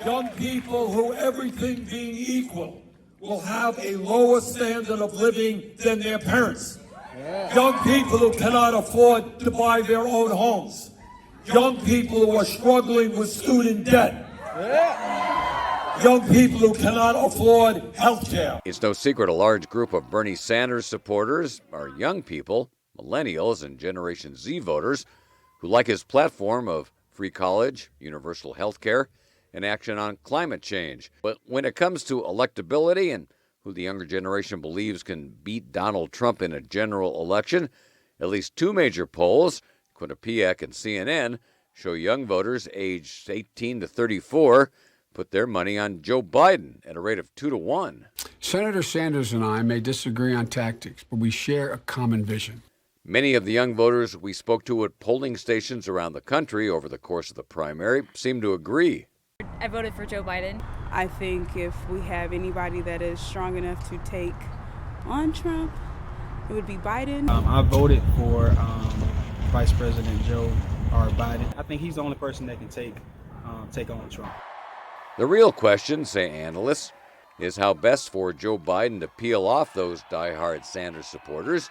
Young people who, everything being equal, will have a lower standard of living than their parents. Young people who cannot afford to buy their own homes. Young people who are struggling with student debt. Young people who cannot afford health care. It's no secret a large group of Bernie Sanders supporters are young people, millennials, and Generation Z voters who like his platform of free college, universal health care, and action on climate change. But when it comes to electability and who the younger generation believes can beat Donald Trump in a general election, at least two major polls, Quinnipiac and CNN, show young voters aged 18 to 34 put their money on Joe Biden at a rate of 2-1. Senator Sanders and I may disagree on tactics, but we share a common vision. Many of the young voters we spoke to at polling stations around the country over the course of the primary seem to agree. I voted for Joe Biden. I think if we have anybody that is strong enough to take on Trump, it would be Biden. I voted for Vice President Joe Biden. I think he's the only person that can take on Trump. The real question, say analysts, is how best for Joe Biden to peel off those diehard Sanders supporters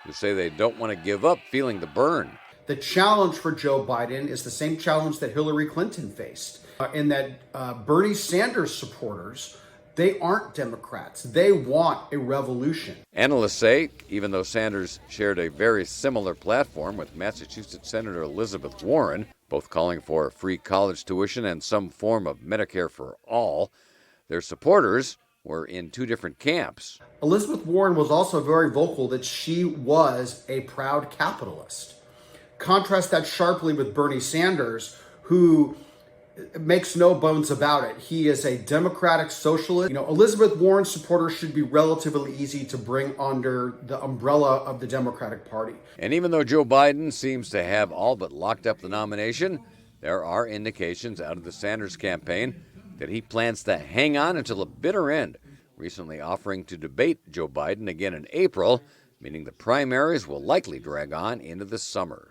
who say they don't want to give up feeling the burn. The challenge for Joe Biden is the same challenge that Hillary Clinton faced, in that Bernie Sanders supporters, they aren't Democrats. They want a revolution. Analysts say, even though Sanders shared a very similar platform with Massachusetts Senator Elizabeth Warren, both calling for free college tuition and some form of Medicare for all, their supporters were in two different camps. Elizabeth Warren was also very vocal that she was a proud capitalist. Contrast that sharply with Bernie Sanders, who makes no bones about it. He is a democratic socialist. Elizabeth Warren supporters should be relatively easy to bring under the umbrella of the Democratic Party. And even though Joe Biden seems to have all but locked up the nomination, there are indications out of the Sanders campaign that he plans to hang on until the bitter end, recently offering to debate Joe Biden again in April, meaning the primaries will likely drag on into the summer.